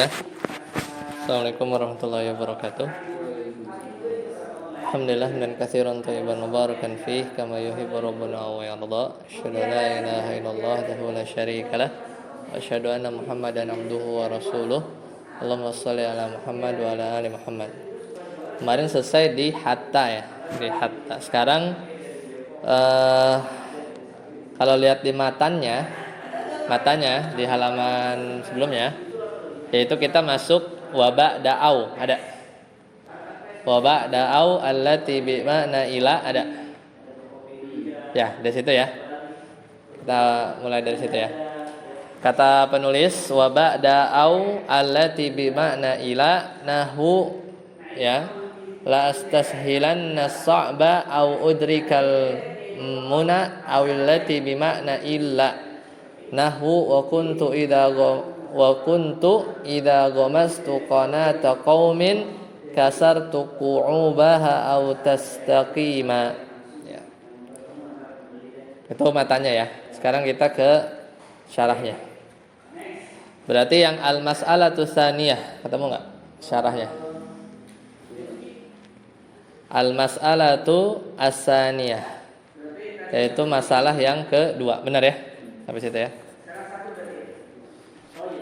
Bismillah. Assalamualaikum warahmatullahi wabarakatuh. Alhamdulillah dan katsiran thayyiban mubarakan fih kama yuhibbu rabbuna wa yarda. Asyhadu an la ilaha illallah wahdahu la syarikalah wa asyhadu anna Muhammadan abduhu wa rasuluh. Allahumma shalli ala Muhammad wa ala ali Muhammad. Kemarin selesai di hatta ya, di hatta. Sekarang kalau lihat di matanya di halaman sebelumnya, yaitu kita masuk waba da'au, ada waba da'au allati bi ma'na ila, ada ya dari situ ya, kita mulai dari situ ya. Kata penulis waba da'au allati bi ma'na ila nahu ya, la astashilanna sa'ba au udrikal muna awillati bi ma'na illa nahu wa kuntu idza ghamastu qanata qaumin kasartu qu'ubaha aw tastaqima ya. Itu matanya ya. Sekarang kita ke syarahnya. Berarti yang al-mas'alatu tsaniyah, ketemu enggak syarahnya? Al-mas'alatu as-tsaniyah, yaitu masalah yang kedua. Benar ya? Sampai situ ya.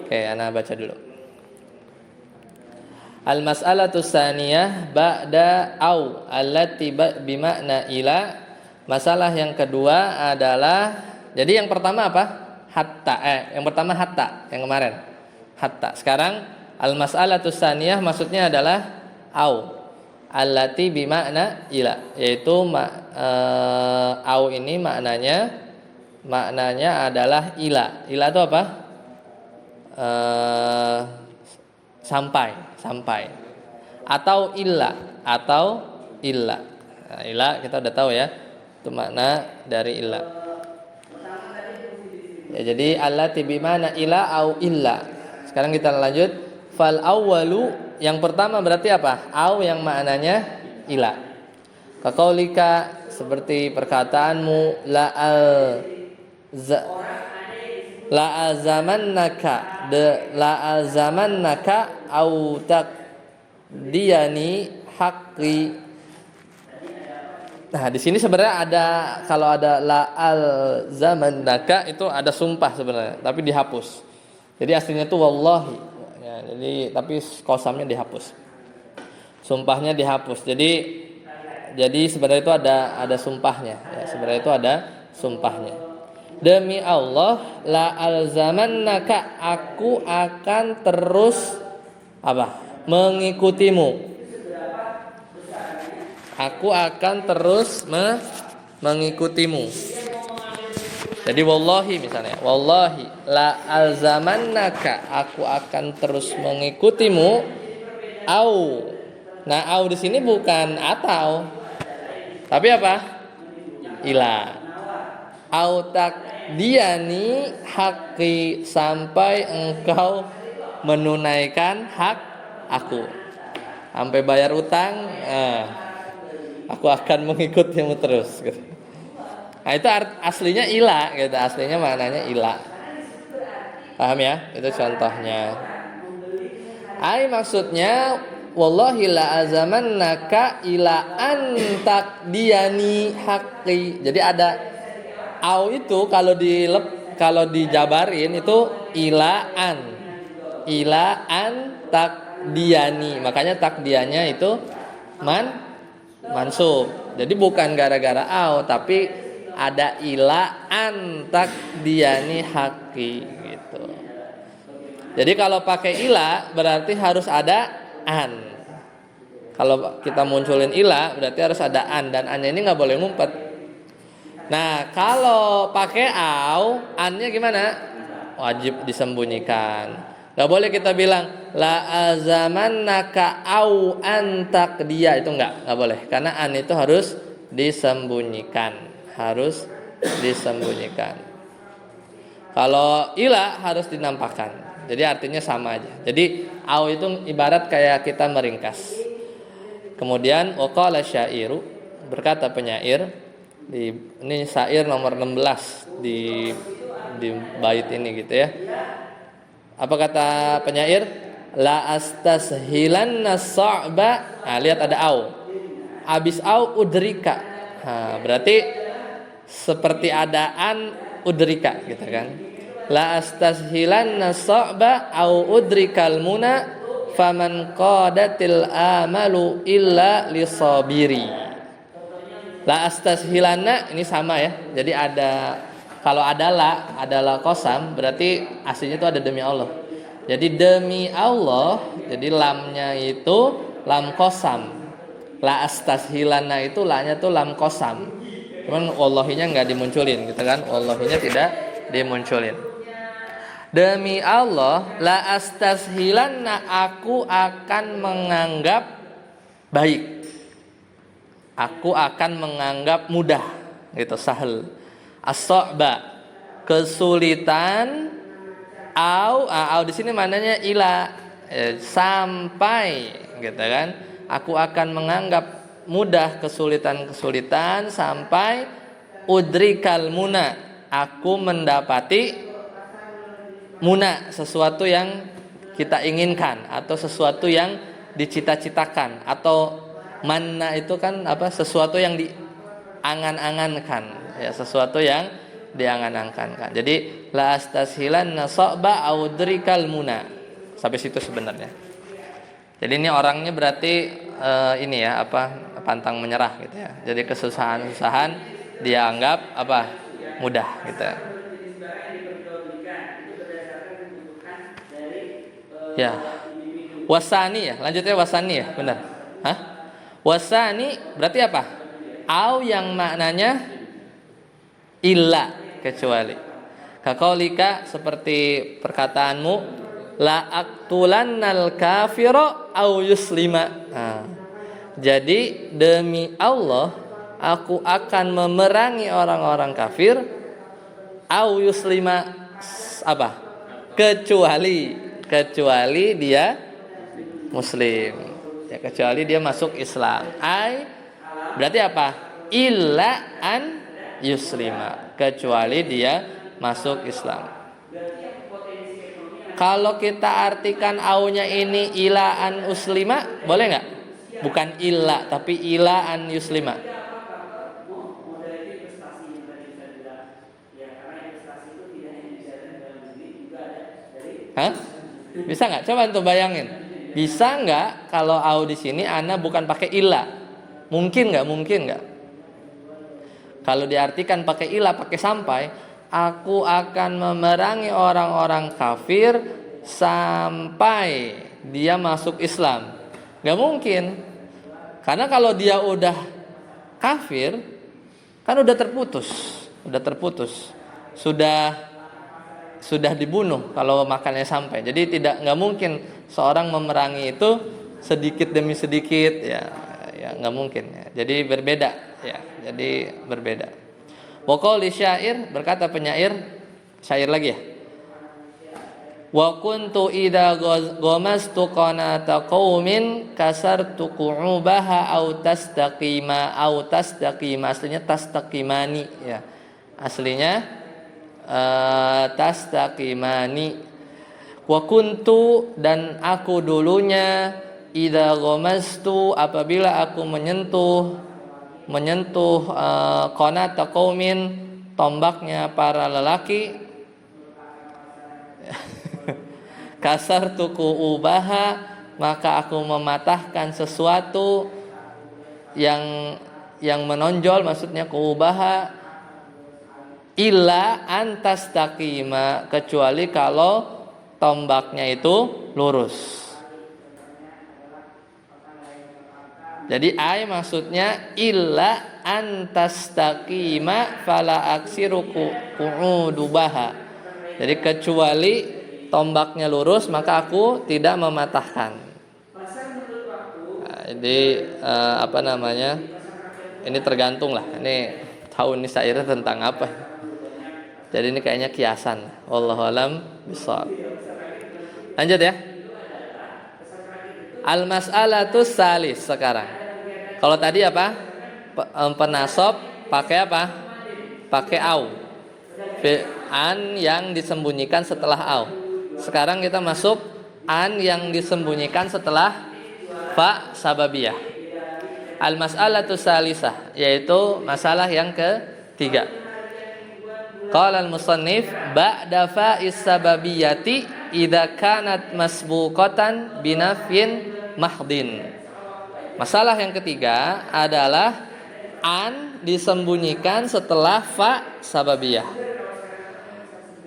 Oke, ana baca dulu. Al-mas'alatu tsaniyah ba'da au allati bi ma'na ila. Masalah yang kedua adalah, jadi yang pertama apa? Hatta. Yang pertama hatta, yang kemarin. Hatta. Sekarang al-mas'alatu tsaniyah maksudnya adalah au allati bi ma'na ila, yaitu au ini maknanya adalah ila. Ila itu apa? Sampai atau illa Nah, illa kita udah tahu ya, itu makna dari illa ya. Jadi allati bi ma'na ila au illa. Sekarang kita lanjut. Fal awwalu, yang pertama berarti apa? Au yang maknanya ila. Kaqaulika, seperti perkataanmu la'azamannaka au taqdiyani haqqi. Nah, di sini sebenarnya ada, kalau ada la'azamannaka itu ada sumpah sebenarnya, tapi dihapus. Jadi aslinya itu wallahi. Ya, jadi tapi qasamnya dihapus. Sumpahnya dihapus. Jadi sebenarnya itu ada sumpahnya. Ya, sebenarnya itu ada sumpahnya. Demi Allah, la alzamannaka, aku akan terus apa? Mengikutimu. Aku akan terus mengikutimu. Jadi wallahi misalnya, wallahi la alzamannaka, aku akan terus mengikutimu. Au. Nah, au di sini bukan atau, tapi apa? Ila. Au taqdiyani haqqi, sampai engkau menunaikan hak aku. Sampai bayar utang, aku akan mengikutimu terus gitu. Nah, itu aslinya ila gitu, aslinya maknanya ila. Paham ya? Itu contohnya. Maksudnya wallahi la azamannaka ila an taqdiyani haqqi. Jadi ada au itu kalau dijabarin itu ilaan takdiyani, makanya takdiannya itu mansub. Jadi bukan gara-gara au, tapi ada ilaan takdiyani haqqi gitu. Jadi kalau pakai ila berarti harus ada an. Kalau kita munculin ila berarti harus ada an, dan annya ini nggak boleh ngumpet. Nah, kalau pakai au, annya gimana? Wajib disembunyikan. Gak boleh kita bilang la azamannaka au antaqdiya, itu enggak boleh. Karena an itu harus disembunyikan. Kalau ila harus dinampakkan. Jadi artinya sama aja. Jadi au itu ibarat kayak kita meringkas. Kemudian waqala syairu, berkata penyair, ini syair nomor 16 di bait ini gitu ya. Apa kata penyair? La astashilanna sa'ba. Nah, lihat ada au. Habis au udrika. Nah, berarti seperti adaan udrika gitu kan. La astashilanna sa'ba au udrikal muna faman qadatil amalu illa lisabiri. La astashilanna ini sama ya. Jadi ada, kalau adalah kosam, berarti aslinya itu ada demi Allah. Jadi demi Allah, jadi lamnya itu lam kosam. La astashilana itu lanya tuh lam kosam. Cuman wallahinya nggak dimunculin gitu kan. Wallahinya tidak dimunculin. Demi Allah, la astashilana, aku akan menganggap baik. Aku akan menganggap mudah gitu, sahal. As-sa'ba, kesulitan. Au di sini maknanya ila, sampai gitu kan. Aku akan menganggap mudah kesulitan-kesulitan sampai udrikal muna, aku mendapati muna, sesuatu yang kita inginkan atau sesuatu yang dicita-citakan, atau manna itu kan apa, sesuatu yang diangan-angankan ya, sesuatu yang diangan-angankan. Jadi la astashilanna sa'ba audrikal muna. Sampai situ sebenarnya. Jadi ini orangnya berarti ini ya, apa, pantang menyerah gitu ya. Jadi kesusahan-kesusahan dia anggap apa, mudah gitu. Ya. Wasani ya, lanjutnya wasani ya, benar. Hah? Wasani berarti apa? Au yang maknanya illa, kecuali. Kaqaulika, seperti perkataanmu, la aqtulannal kafira au yuslima. Nah, jadi demi Allah aku akan memerangi orang-orang kafir, au yuslima, apa? Kecuali dia muslim. Ya, kecuali dia masuk Islam. Berarti apa? Illa an yuslima, kecuali dia masuk Islam. Kalau kita artikan aunya ini ila an uslima, boleh nggak? Bukan illa, tapi ila an yuslima. Hah? Bisa nggak? Coba untuk bayangin. Bisa nggak kalau au di sini ana bukan pakai illa? Mungkin nggak? Mungkin nggak? Kalau diartikan pakai ilah, pakai sampai, aku akan memerangi orang-orang kafir sampai dia masuk Islam. Gak mungkin. Karena kalau dia udah kafir, kan udah terputus. Sudah dibunuh kalau makannya sampai. Jadi nggak mungkin seorang memerangi itu sedikit demi sedikit ya nggak mungkin ya. Jadi berbeda ya. Jadi berbeda. Wa qauli syair, berkata penyair, syair lagi ya. Wa kuntu idza ghamastu qanata qaumin kasartu qu'ubaha au tastaqima. Aslinya tastaqimani ya. Aslinya tastaqimani. Wa kuntu, dan aku dulunya, idza ghamastu, apabila aku menyentuh qanata qaumin, tombaknya para lelaki, kasartu qu'ubaha, maka aku mematahkan sesuatu yang menonjol, maksudnya qu'ubaha, illa antas taqima, kecuali kalau tombaknya itu lurus. Jadi maksudnya illa antas taqima fala aksiru qu'udubaha. Jadi kecuali tombaknya lurus maka aku tidak mematahkan. Nah, jadi apa namanya? Ini tergantung lah. Ini tahu ini syairnya tentang apa. Jadi ini kayaknya kiasan. Wallahu alam bishawab. Lanjut ya. Al-mas'alatu salis sekarang. Kalau tadi apa? Penasob pakai apa? Pakai au. An yang disembunyikan setelah au. Sekarang kita masuk an yang disembunyikan setelah fa sababiyah. Al-mas'alatu salisah, yaitu masalah yang ketiga. Qala al-musannif ba'da fa'is sababiyati idza kanat masbuqatan binafyin mahdin. Masalah yang ketiga adalah an disembunyikan setelah fa sababiyah.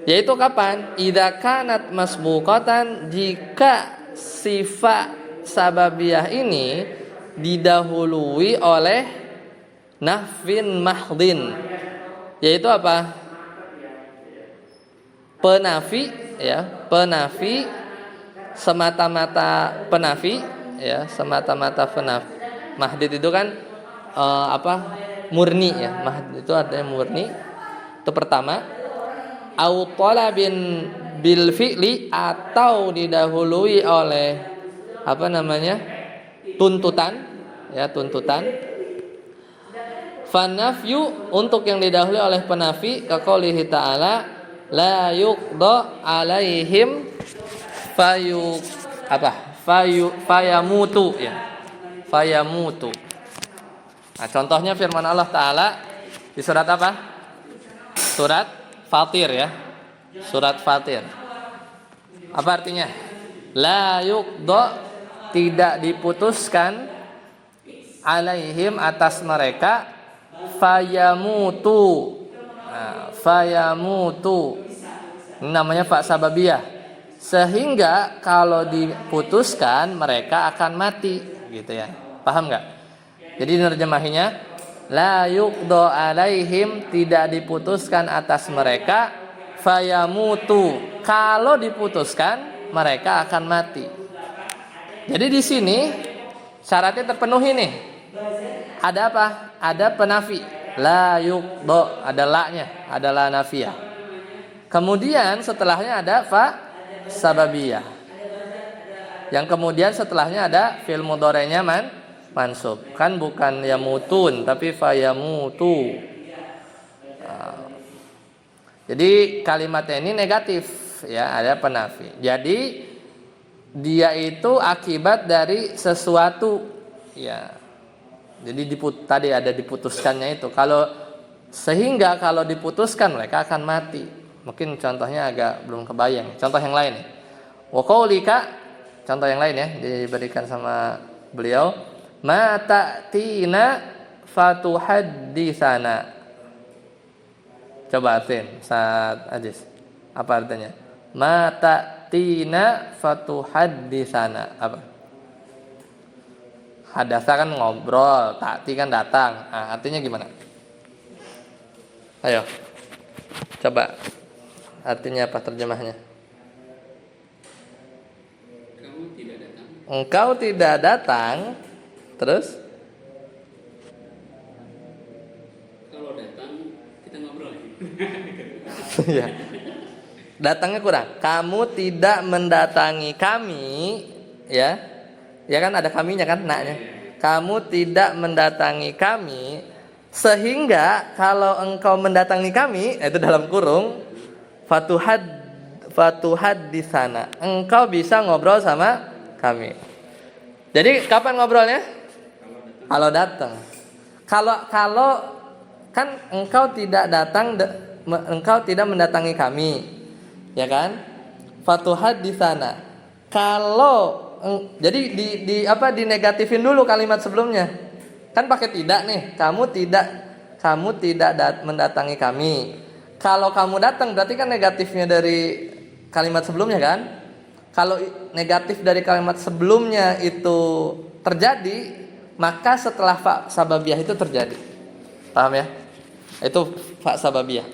Yaitu kapan? Idza kanat masbuqatan, jika sifat sababiyah ini didahului oleh nafin mahdin. Yaitu apa? Penafi, ya, penafi semata-mata penafi, ya, semata-mata penafi. Mahdid itu kan murni, ya. Mahdid itu artinya murni. Itu pertama. Au talabin bil fi'li, atau didahului oleh tuntutan, ya, tuntutan. Fanafyu, untuk yang didahului oleh penafi, kaqaulihi ta'ala la yuqda alaihim fayamutu, ya, fayamutu. Nah, contohnya firman Allah Ta'ala di surat apa? Surat Fatir, ya. Surat Fatir. Apa artinya? La yuqda, tidak diputuskan, alaihim, atas mereka, fayamutu. Nah, fayamutu ini namanya fa sababiyah, sehingga kalau diputuskan mereka akan mati, gitu ya. Paham nggak? Jadi nerjemahinya la yuqda alaihim, tidak diputuskan atas mereka, fayamutu, kalau diputuskan mereka akan mati. Jadi di sini syaratnya terpenuhi nih. Ada apa? Ada penafi. La yuqda, ada la-nya, ada la nafiyah. Kemudian setelahnya ada fa sababiyah. Yang kemudian setelahnya ada fi'il mudhari'nya mansub. Kan bukan yamutun, tapi fayamutu. Nah, jadi kalimatnya ini negatif, ya, ada penafi. Jadi dia itu akibat dari sesuatu, ya. Jadi tadi ada diputuskannya itu. Sehingga kalau diputuskan mereka akan mati. Mungkin contohnya agak belum kebayang. Contoh yang lain. Wa qaulika, contoh yang lain, ya, diberikan sama beliau. Ma ta'tina fatuhadditsana. Coba artiin saat Ajis. Apa artinya? Ma ta'tina fatuhadditsana. Apa? Hadasa kan ngobrol, ta'ti kan datang. Nah, artinya gimana? Ayo. Coba. Artinya apa terjemahnya? Kamu tidak datang. Engkau tidak datang. Terus? Kalau datang kita ngobrol. Ya. Datangnya kurang. Kamu tidak mendatangi kami, ya. Ya kan ada kaminya kan, naknya. Kamu tidak mendatangi kami, sehingga kalau engkau mendatangi kami, itu dalam kurung, fatuhad di sana, engkau bisa ngobrol sama kami. Jadi kapan ngobrolnya? Kalau datang. Kalau kan engkau tidak datang, engkau tidak mendatangi kami, ya kan? Fatuhad di sana. Kalau jadi dinegatifin dulu kalimat sebelumnya. Kan pakai tidak nih. Kamu tidak mendatangi kami. Kalau kamu datang berarti kan negatifnya dari kalimat sebelumnya kan? Kalau negatif dari kalimat sebelumnya itu terjadi, maka setelah fa sababiyah itu terjadi. Paham ya? Itu fa sababiyah.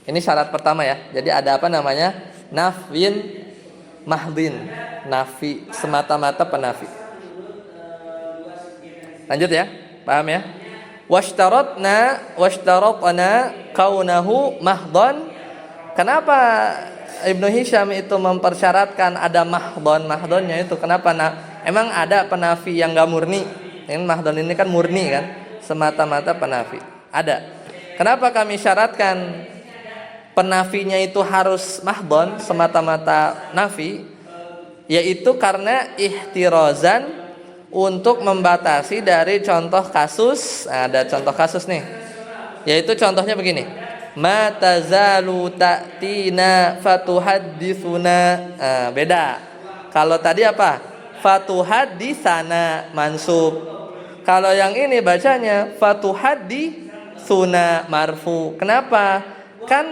Ini syarat pertama, ya. Jadi ada apa namanya? Nafyin mahdin, nafi, semata-mata penafi. Lanjut, ya, paham ya? Washtaratna kaunahu mahdon. Kenapa Ibnu Hisham itu mempersyaratkan ada mahdon? Mahdonnya itu kenapa? Emang ada penafi yang gak murni? Ini mahdon ini kan murni kan, semata-mata penafi. Ada. Kenapa kami syaratkan penafinya itu harus mahdon, semata-mata nafi? yaitu karena ihtirozan untuk membatasi dari contoh kasus. Nah, ada contoh kasus nih, yaitu contohnya begini, ma tazalu ta'tina fatuhadditsuna. Nah, beda. Kalau tadi apa? Fatuhadditsana mansub. Kalau yang ini bacanya fatuhadditsuna marfu. Kenapa? Kan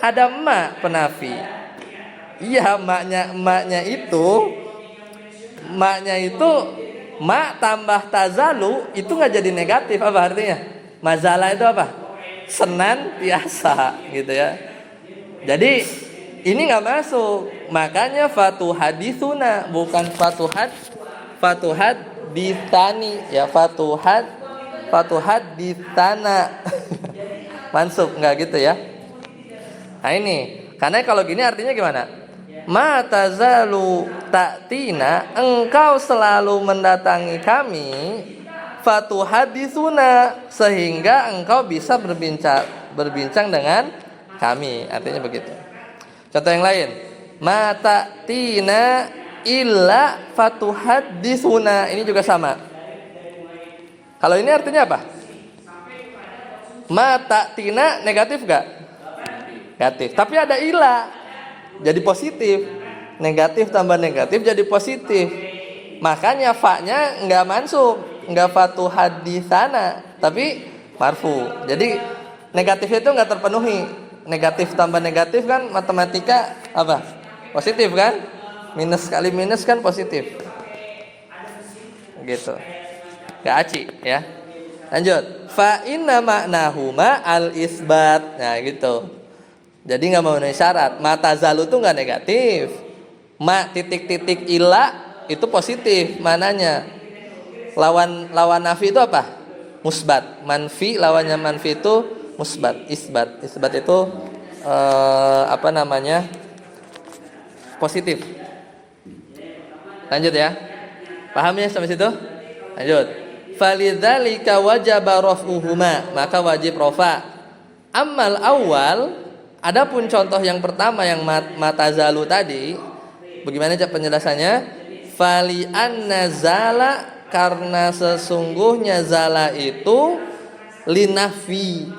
ada ma penafi. Iya, maknya itu ma tambah tazalu itu nggak jadi negatif. Apa artinya? Mazalah itu apa? Senantiasa gitu ya. Jadi ini nggak masuk. Makanya fatuhaditsuna bukan fatuhad ditani ya, fatuhad ditana. Mansub nggak gitu ya. Nah ini karena kalau gini artinya gimana? Ma tazalu ta'tina, engkau selalu mendatangi kami, fatuhaditsuna, sehingga engkau bisa berbincang dengan kami. Artinya begitu. Contoh yang lain, ma ta'tina illa fatuhaditsuna. Ini juga sama. Kalau ini artinya apa? Ma ta'tina negatif gak? Negatif. Tapi ada illa. Jadi positif. Negatif tambah negatif jadi positif. Makanya fa-nya enggak mansub, enggak fatuhaditsana, tapi marfu. Jadi negatifnya itu enggak terpenuhi. Negatif tambah negatif kan matematika apa? Positif kan? Minus kali minus kan positif. Gitu. Enggak aci ya. Lanjut. Fa inna ma'nahuma al-isbat. Nah, gitu. Jadi nggak memenuhi syarat. Mata zalu tuh nggak negatif. Ma titik-titik ila itu positif mananya. Lawan nafi itu apa? Musbat. Manfi lawannya manfi itu musbat. Isbat. Isbat itu positif. Lanjut ya. Paham ya sampai situ? Lanjut. Falidzalika wajaba raf'uhuma, maka wajib rafa. Ammal awal, adapun contoh yang pertama yang matazalu tadi, bagaimana penjelasannya? Fali anna zala, karena sesungguhnya zala itu linafi.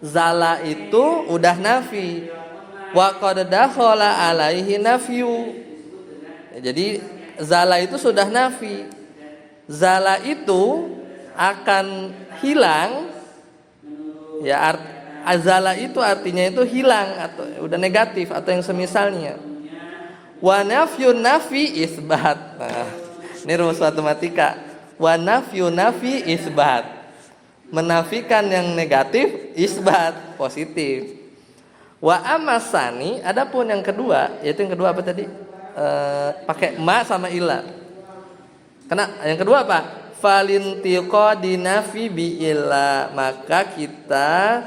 Zala itu udah nafi. Wa qad dakhala alaihi nafyu. Jadi zala itu sudah nafi. Zala itu akan hilang ya, azala itu artinya itu hilang atau udah negatif atau yang semisalnya. Wa nafyun nafi isbat. Nah, ini rumus matematika. Wa nafyun nafi isbat. Menafikan yang negatif, isbat positif. Wa amasani, adapun yang kedua, yaitu yang kedua apa tadi? Pakai ma sama ila. Karena yang kedua apa? Falintiqadi nafi bi illa, maka kita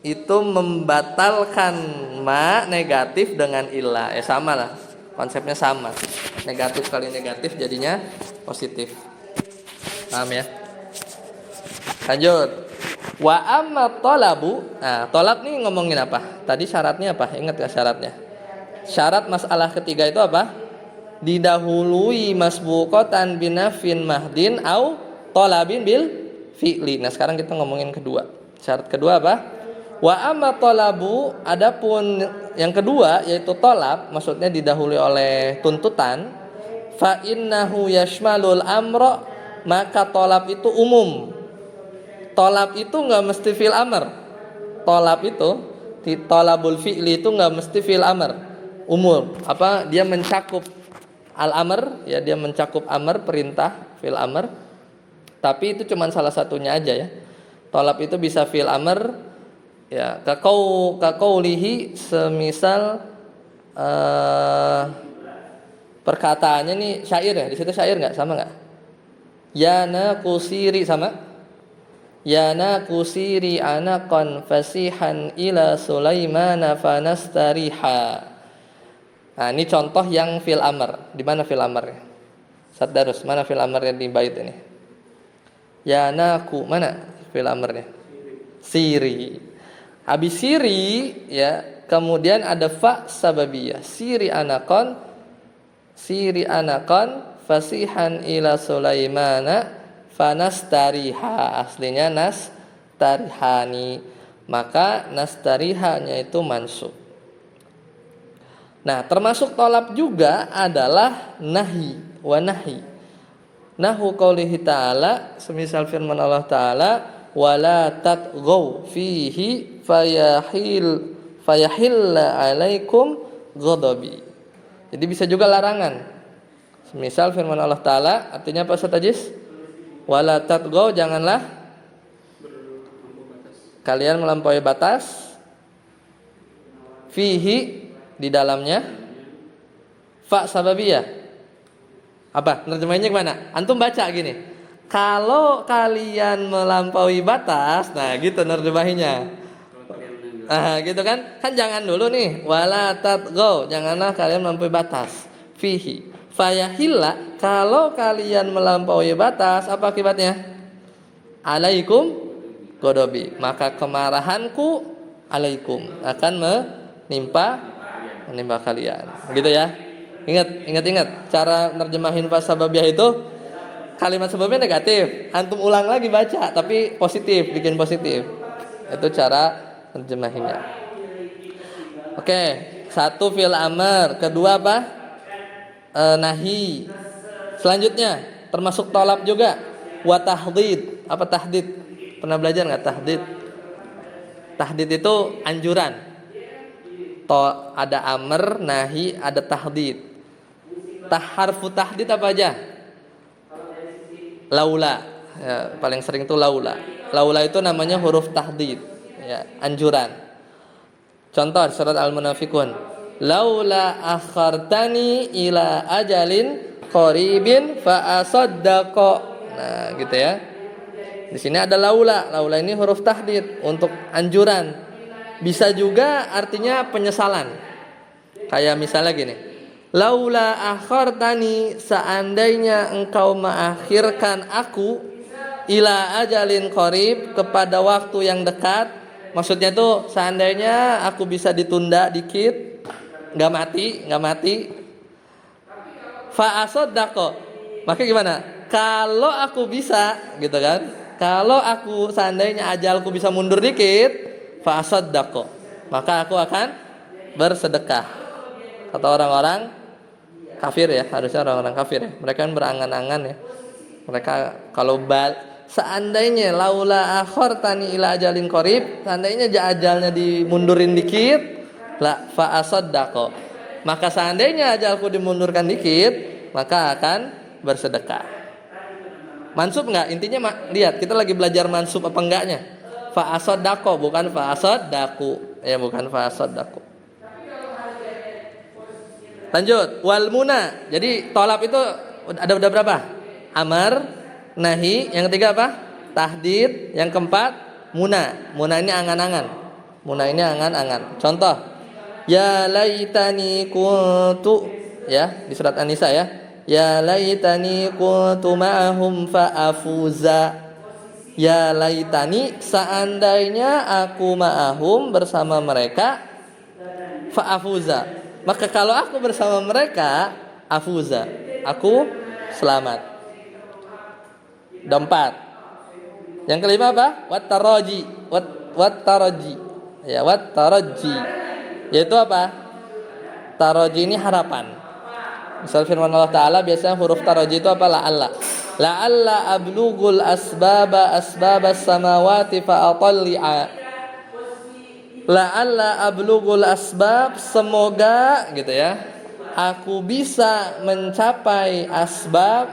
itu membatalkan ma negatif dengan illa. Sama lah. Konsepnya sama. Negatif kali negatif jadinya positif. Paham ya? Lanjut. Wa amma talabu. Nah, talab nih ngomongin apa? Tadi syaratnya apa? Ingat gak syaratnya? Syarat masalah ketiga itu apa? Didahului masbuqatan binafin mahdin au talabin bil fi'li. Nah, sekarang kita ngomongin kedua. Syarat kedua apa? Wa amma talabu, adapun yang kedua yaitu talab, maksudnya didahului oleh tuntutan. Fa innahu yashmalul amra, maka talab itu umum. Talab itu enggak mesti fil amr. Talab itu talabul fi'li itu enggak mesti fil amr. Umum. Apa? Dia mencakup al-amr, ya, dia mencakup amr, perintah, fil amr. Tapi itu cuma salah satunya aja ya. Talab itu bisa fil amr, ya, kaqaulihi, semisal perkataannya nih syair ya. Di situ syair enggak? Sama enggak? Yana kusiri sama? Yana kusiri anaqan fasihan ila Sulaimana fanastariha. Nah, ini contoh yang fil amr. Di mana fil amrnya? Sadarus, mana fil amrnya di bait ini? Ya naku, mana fil amrnya? Siri. Habis siri ya, kemudian ada fa sababiyah. Siri anakon siri anaqan fasihan ila Sulaimana fanastariha. Aslinya nastarihani. Maka nastarihanya itu mansub. Nah, termasuk tolab juga adalah nahi wa nahi. Nahu qaulihi ta'ala, semisal firman Allah Ta'ala, wala tatghaw fihi fayahilla alaikum ghadabi. Jadi bisa juga larangan. Semisal firman Allah Ta'ala, artinya apa Ustaz Ajis? Wala tatghaw, janganlah kalian melampaui batas fihi, di dalamnya. Fa sababiyah. Apa? Nerjemahinnya gimana? Antum baca gini. Kalau kalian melampaui batas, nah gitu nerjemahinnya. Nah, gitu kan? Kan jangan dulu nih. Wala tatghaw, janganlah kalian melampaui batas. Fihi. Fayahilla, kalau kalian melampaui batas, apa akibatnya? Alaikum ghadabi. Maka kemarahanku alaikum akan menimpa kalian. Begitu ya. Ingat cara nerjemahin pas sababiyah itu kalimat sebabnya negatif. Antum ulang lagi baca tapi positif, bikin positif. Itu cara nerjemahinnya. Oke, satu fi'il amr, kedua apa? Nahi. Selanjutnya termasuk tolab juga wa tahdid. Apa tahdid? Pernah belajar enggak tahdid? Tahdid itu anjuran. Ada amr, nahi, ada tahdid. Harfu tahdid apa aja? Laula. Ya, paling sering itu laula. Laula itu namanya huruf tahdid, ya, anjuran. Contoh surat Al-Munafiqun. Laula akhartani ila ajalin qaribin fa asaddaqa. Nah, gitu ya. Di sini ada laula. Laula ini huruf tahdid untuk anjuran. Bisa juga artinya penyesalan. Kayak misalnya gini. Laula akhartani, seandainya engkau mengakhirkan aku ila ajalin qarib, kepada waktu yang dekat. Maksudnya tuh seandainya aku bisa ditunda dikit, enggak mati. Fa asaddaqa. Maka gimana? Kalau aku bisa, gitu kan? Kalau aku seandainya ajalku bisa mundur dikit, fa asaddaqo, maka aku akan bersedekah. Kata orang-orang kafir ya, harusnya orang-orang kafir ya. Mereka kan berangan-angan ya. Mereka kalau seandainya laula akhartani ila ajalin qarib, seandainya ajalnya dimundurin dikit, la fa asaddaqo, maka seandainya ajalku dimundurkan dikit, maka akan bersedekah. Mansub enggak? Intinya lihat, kita lagi belajar mansub apa enggaknya. Fa asaddaqo, bukan fa asaddaqu. Ya, bukan fa asaddaqu. Lanjut, wal muna. Jadi tolab itu udah berapa? Amar, nahi, yang ketiga apa? Tahdid, yang keempat muna. Muna ini angan-angan. Contoh, ya laitani kuntu, ya, di surat An-Nisa ya. Ya laitani kuntu ma'ahum fa afuza. Ya laitani, seandainya aku ma'ahum, bersama mereka, fa'afuza, maka kalau aku bersama mereka, afuza, aku selamat. Dompat. Yang kelima apa? Wattaraji. Ya, wattaraji. Yaitu apa? Taraji ini harapan. Misal firman Allah Ta'ala, biasanya huruf taraji itu apa? La'alla ablughul asbabas samawati fa'atalli'a. La'alla ablughul asbab, semoga gitu ya, aku bisa mencapai asbab.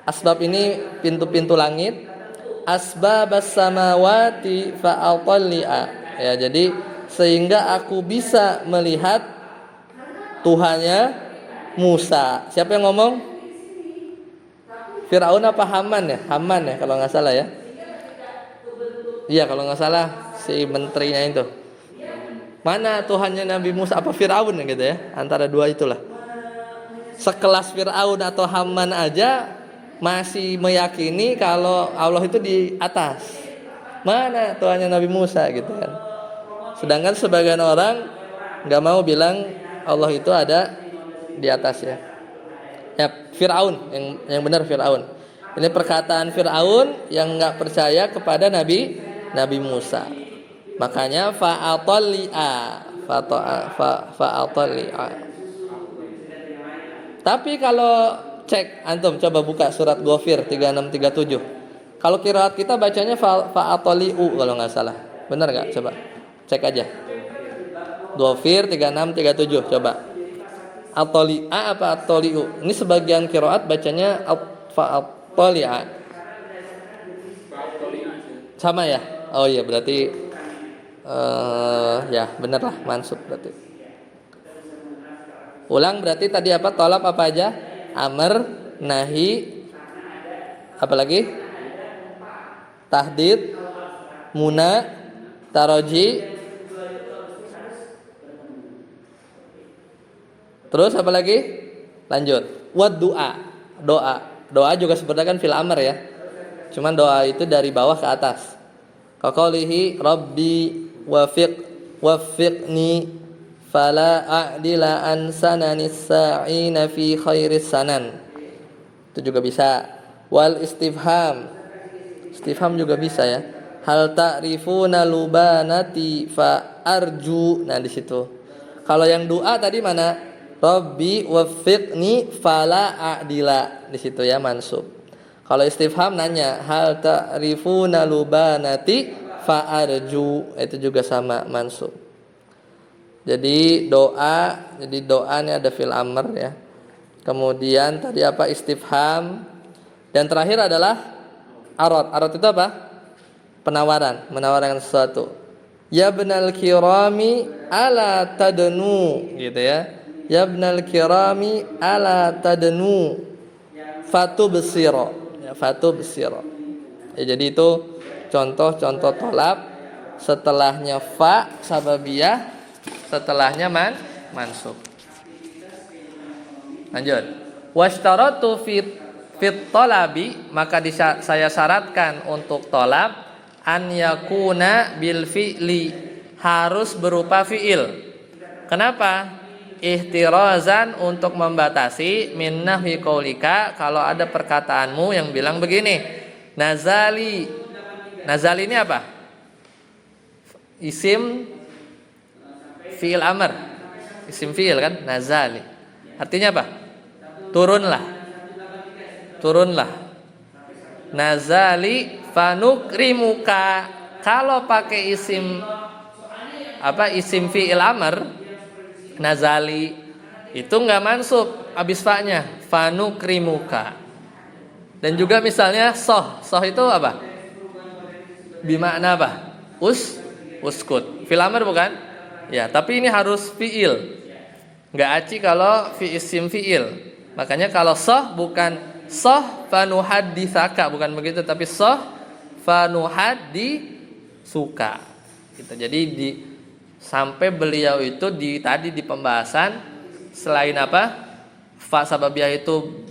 Asbab ini pintu-pintu langit. Asbabas samawati fa'atalli'a. Ya, jadi sehingga aku bisa melihat Tuhannya Musa. Siapa yang ngomong? Firaun apa Haman ya? Haman ya kalau nggak salah ya. Iya kalau nggak salah si menterinya itu. Mana Tuhannya Nabi Musa, apa Firaun gitu ya? Antara dua itulah. Sekelas Firaun atau Haman aja masih meyakini kalau Allah itu di atas. Mana Tuhannya Nabi Musa gitu kan? Sedangkan sebagian orang nggak mau bilang Allah itu ada di atas ya. Ya, Fir'aun yang benar Fir'aun. Ini perkataan Fir'aun yang nggak percaya kepada Nabi Musa. Makanya fa'atali'a. Tapi kalau cek antum coba buka surat Ghafir 3637. Kalau qiraat kita bacanya fa'atali'u kalau nggak salah. Benar nggak? Coba cek aja. Ghafir 3637 coba. Atoli'a apa atoli'u? Ini sebagian qiraat bacanya fa'atali'a. Sama ya? Oh iya berarti ya bener lah mansub berarti. Ulang berarti tadi apa? Tolab apa aja? Amr, nahi, apa lagi? Tahdid, muna, taroji. Terus apa lagi? Lanjut. Wad doa juga sebenarnya kan fil amr ya. Cuman doa itu dari bawah ke atas. Qaqalihi rabbi wafiqni fala a'dila an sananis sa'ina fi khairis sanan. Itu juga bisa. Wal istifham juga bisa ya. Hal ta'rifuna lubanati fa arju. Nah di situ. Kalau yang doa tadi mana? Rabbi waffiqni fala a'dila, di situ ya mansub. Kalau istifham nanya hal ta'rifuna lubanati fa arju, itu juga sama mansub. Jadi doanya ada fil amr ya. Kemudian tadi apa? Istifham. Dan terakhir adalah arad. Arad itu apa? Menawarkan sesuatu. Ya ibnal kirami ala tadnu, gitu ya. Ya ibnal kirami ala tadnu fatubsira. Ya, fatubsira. Ya, jadi itu contoh-contoh tolab. Setelahnya fa sababiyah, setelahnya mansub. Lanjut. Washtaratu fit talabi, maka saya syaratkan untuk tolab an yakuna bil fi'li, harus berupa fi'il. Kenapa? Ihtirazan, untuk membatasi min nahwi qaulika, kalau ada perkataanmu yang bilang begini, nazali ini apa? Isim fi'il amr, isim fi'il kan, nazali artinya apa? Turunlah. Nazali fanukrimuka, kalau pakai isim fi'il amr nazali itu enggak mansub habis fa-nya, fanukrimuka. Dan juga misalnya soh itu apa? Bimakna apa? Uskut. Fil amr bukan? Ya, tapi ini harus fi'il. Enggak aci kalau isim fi'il. Makanya kalau soh bukan soh fanuhadditsaka, bukan begitu, tapi soh fanuhadditsuka. Gitu. Jadi sampai beliau itu tadi di pembahasan, selain apa? Fa sababiyah itu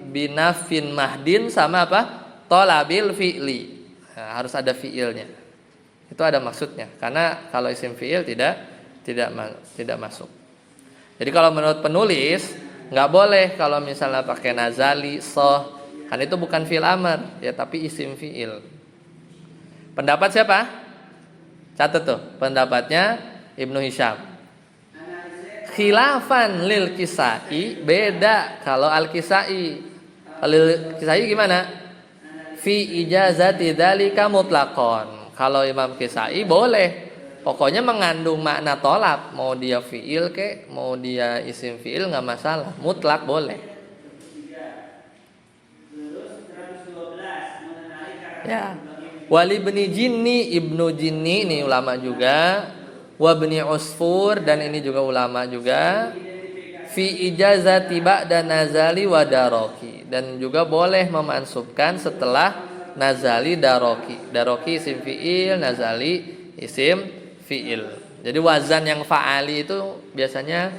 binafin mahdin sama apa? Tolabil fi'li. Nah, harus ada fi'ilnya. Itu ada maksudnya. Karena kalau isim fi'il tidak masuk. Jadi kalau menurut penulis nggak boleh kalau misalnya pakai nazali, soh, kan itu bukan fi'il amr ya, tapi isim fi'il. Pendapat siapa? Catat tuh, pendapatnya Ibnu Hisham. Khilafan lil Kisai, beda kalau al-Kisai. Lil Kisai gimana? Fi ijazati dzalika mutlaqon. Kalau Imam Kisai boleh, pokoknya mengandung makna tolab, mau dia fi'il ke, mau dia isim fi'il nggak masalah, mutlak boleh. Ya. Wali Ibnu Jinni ini ulama juga, wa Ibnu Usfur, dan ini juga ulama juga. Fi ijazati ba'da nazali wa daroki, dan juga boleh memansubkan setelah nazali daroki isim fi'il, nazali isim fi'il. Jadi wazan yang fa'ali itu biasanya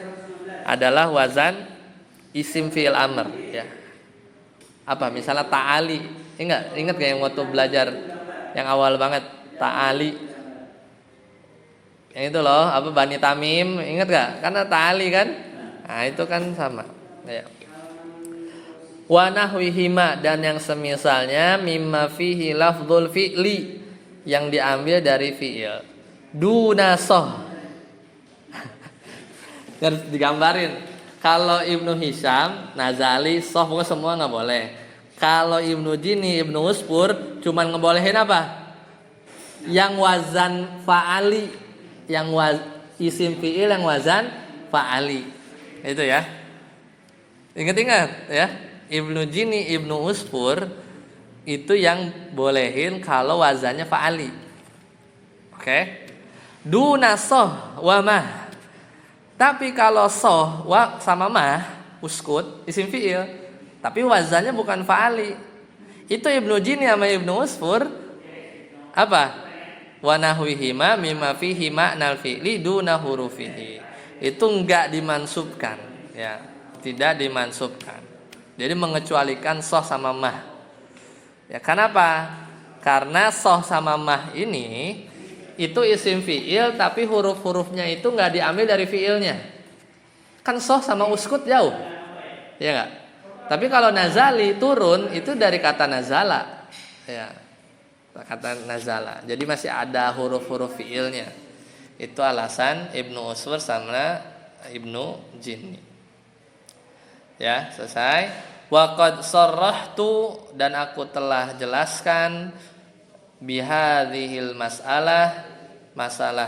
adalah wazan isim fi'il amr ya. Apa misalnya ta'ali, ingat gak yang waktu belajar yang awal banget, ta'ali. Yang itu loh, apa Bani Tamim, ingat gak? Karena ta'ali kan, Nah, itu kan sama. Ya. Wa nahwihima, dan yang semisalnya mimma fihi lafdzul fi'li, yang diambil dari fi'il. Duna soh. Harus digambarin. Kalau Ibnu Hisham, Nazali, soh pokoknya semua nggak boleh. Kalau Ibnu Jini, Ibnu Uspur cuman ngebolehin apa? Yang wazan fa'ali, yang isim fi'il yang wazan fa'ali. Itu ya. Ingat-ingat ya. Ibnu Jini, Ibnu Uspur itu yang bolehin kalau wazannya fa'ali. Oke. Duna soh wa mah. Tapi kalau soh wa sama mah, uskut, isim fi'il, tapi wazannya bukan fa'ali. Itu Ibnu Jini sama Ibnu Uspur apa? Wa nahwihima mimma fihi ma'nal fi'li duna hurufihi. Itu enggak dimansubkan, ya. Tidak dimansubkan. Jadi mengecualikan soh sama mah. Ya, kenapa? Karena soh sama mah ini itu isim fi'il, tapi huruf-hurufnya itu nggak diambil dari fi'ilnya. Kan soh sama uskut jauh, ya nggak? Tapi kalau nazali turun itu dari kata nazala, ya, kata nazala. Jadi masih ada huruf-huruf fi'ilnya. Itu alasan Ibnu Utsman sama Ibnu Jinni. Ya, selesai. Wa qad sarrahtu, dan aku telah jelaskan bihadhil masalah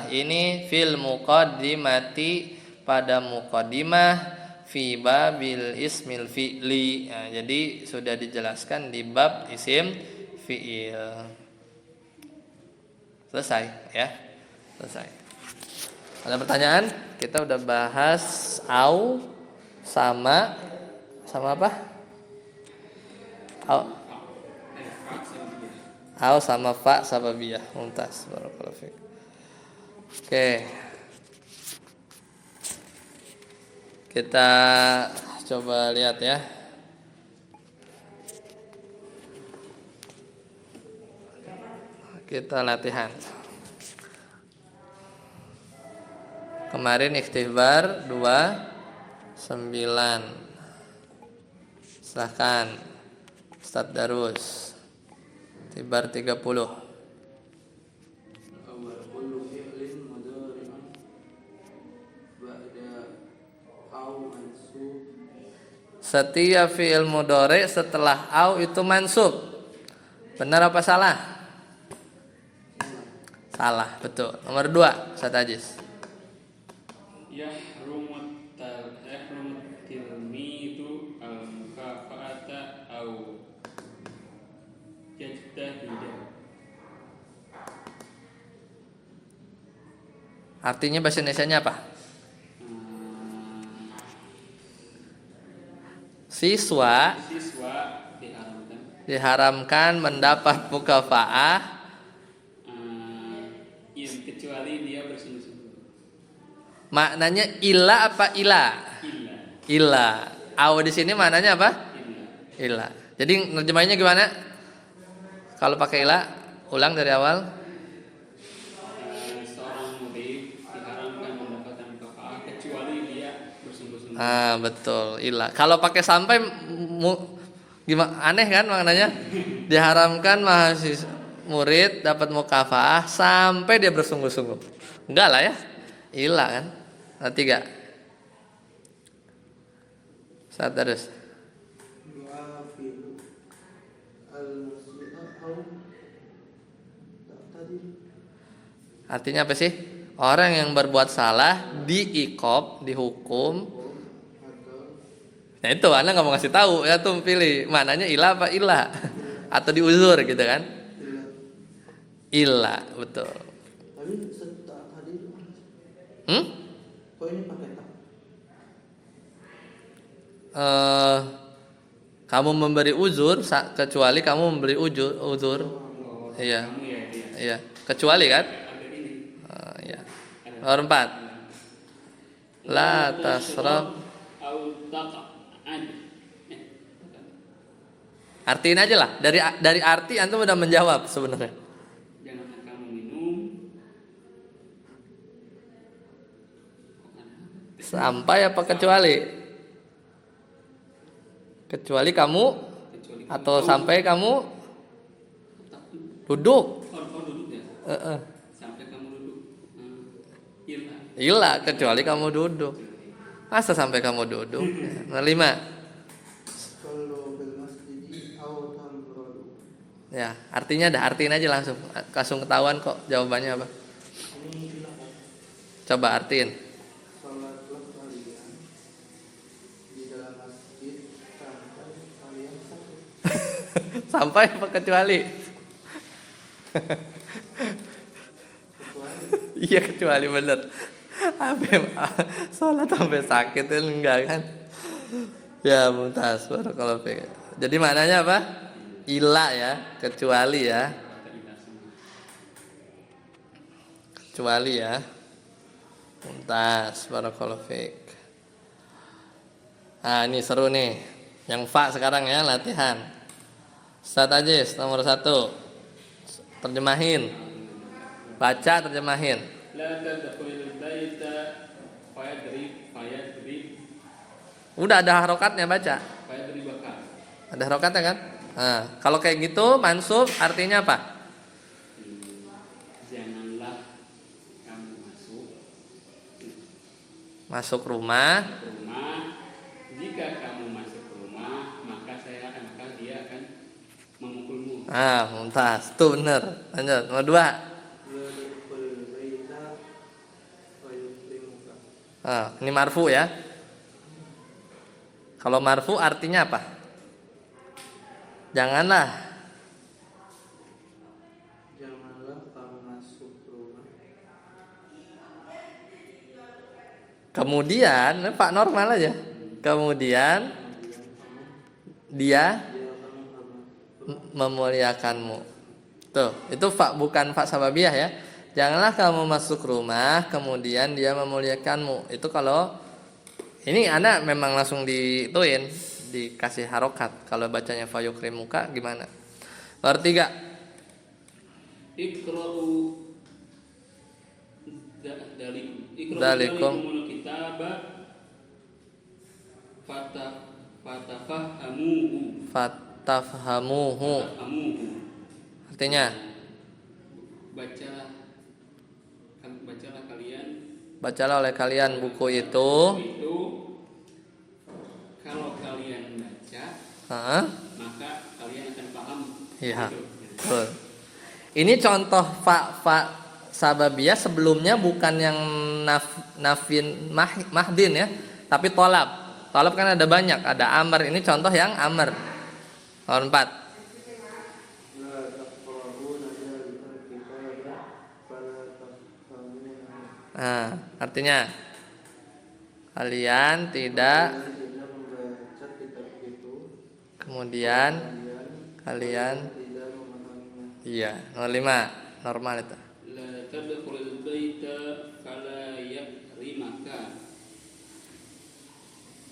ini fil muqaddimati, pada muqaddimah fi babil ismil fi'li. Nah, jadi sudah dijelaskan di bab isim fi'il. Selesai ya. Selesai. Ada pertanyaan? Kita udah bahas au sama apa? Au sama fa sababiyah. Mumtaz. Barakallahu fiik. Oke. Kita coba lihat ya. Kita latihan. Kemarin ikhtibar 29. Silahkan Ustaz Darus. Ikhtibar 30. Setiap fi'il mudhari setelah au itu mansub. Benar apa salah? Salah, betul. Nomor 2, Ustaz Aziz. Yahrumut tilmidu al-mukafa'ata au yajtahida. Artinya bahasa Indonesianya apa? Siswa diharamkan mendapat mukafa'ah kecuali dia bersungguh-sungguh. Maknanya ila apa ila? Ila. Au di sini maknanya apa? Ila. Jadi nerjemahnya gimana? Kalau pakai ila, ulang dari awal. Seorang murid diharamkan mendapatkan mukafa'ah kecuali dia bersungguh-sungguh. Ah, betul, ila. Kalau pakai sampai gimana, aneh kan maknanya? Diharamkan mahasiswa murid dapat mukafa'ah sampai dia bersungguh-sungguh. Enggak lah ya. Ila kan. Nah, 3. Saat terus. Artinya apa sih? Orang yang berbuat salah diiqab, dihukum. Nah itu Anda nggak mau ngasih tahu ya, tuh pilih mananya ilah apa ilah atau diuzur gitu kan? Ilah, betul. Tapi tadi kok ini pakai tak? Kamu memberi uzur kecuali kamu memberi uzur. Iya. Iya, kecuali kan? Iya. Nomor 4. La tasrab. Artiin aja lah. Dari arti antum udah menjawab sebenarnya. Jangan kamu minum. Sampai apa kecuali? Kecuali kamu kecuali kamu atau tahu. sampai kamu Tapi duduk. oh duduk ya. Heeh. Sampai kamu duduk. Iya. Iya, kecuali kamu duduk. Masa sampai kamu duduk? Nomor 5. Kalau bil masjid au tamradu. Ya, artinya dah artiin aja langsung. Langsung ketahuan kok jawabannya apa. Ini silakan. Coba artiin. Salatlah kalian di dalam masjid sampai kalian sakit. Sampai apa kecuali? Kecuali Iya, kecuali bener. Sampai sholat sampai sakit itu enggak kan? Ya, mumtaz. Barakallahu fiik. Jadi maknanya apa? Ila ya, kecuali ya. Kecuali ya. Mumtaz. Barakallahu fiik. Nah, ini seru nih. Yang fa sekarang ya, latihan. Ustaz Ajis nomor 1. Terjemahin. Baca, terjemahin. La tadkhulul baita fayadrib Udah ada harokatnya, baca. fayadribaka. Ada harokatnya kan? Nah, kalau kayak gitu mansub artinya apa? Janganlah kamu Masuk rumah. ke rumah. Jika kamu masuk ke rumah, maka dia akan memukulmu. Ah, mumtaz. Tuh bener. Lanjut. Nomor 2. la tadkhulul baita wa yukrimuka. Ah, ini marfu ya. Kalau marfu artinya apa? Janganlah. Janganlah kamu masuk rumah. Kemudian, Pak normal aja. Kemudian dia memuliakanmu. Tuh, itu fa bukan fa sababiyah ya. Janganlah kamu masuk rumah, kemudian dia memuliakanmu. Itu kalau ini anak memang langsung dituin, dikasih harokat. Kalau bacanya fa yukrimuka gimana? Nomor 3. Iqra'u Dalikum. dalikumul kitaba fatafahhamuhu. Fatafhamuhu. Artinya, Bacalah kalian bacalah oleh kalian buku itu. Kalau kalian baca, Hah? maka kalian akan paham. Iya. Betul. Ini contoh fa sababiyah, sebelumnya bukan yang nafin mahdin ya, tapi tolab. Tolab kan ada banyak, ada amr. Ini contoh yang amr. Nomor 4. La taqrabuna dzalikal kitaba fala tafhamuna. Nah, artinya kalian tidak, Kalian tidak membaca kitab itu, kemudian kalian tidak memahaminya. iya. Nomor 5. Normal itu. La tadkhulul baita fala yakrimaka.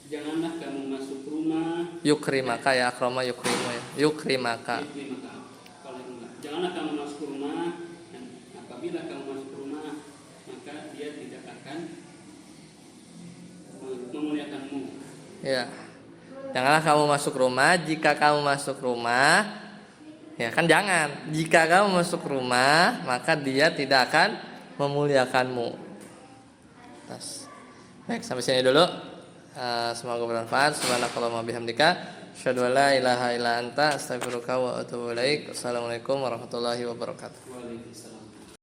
Janganlah kamu masuk rumah. Yukrimaka ya, akrama yukrimu ya. Yukrimaka. Janganlah kamu masuk rumah. Dan apabila kamu masuk rumah, maka dia tidak akan memuliakanmu. Ya. Janganlah kamu masuk rumah. Jika kamu masuk rumah, ya kan jangan. Jika kamu masuk rumah, maka dia tidak akan memuliakanmu. Baik, sampai sini dulu. Semoga bermanfaat. Subhanakallahumma bihamdika, asyhadu an la ilaha illa anta, astaghfiruka wa atubu ilaik. Assalamualaikum warahmatullahi wabarakatuh. Waalaikumsalam.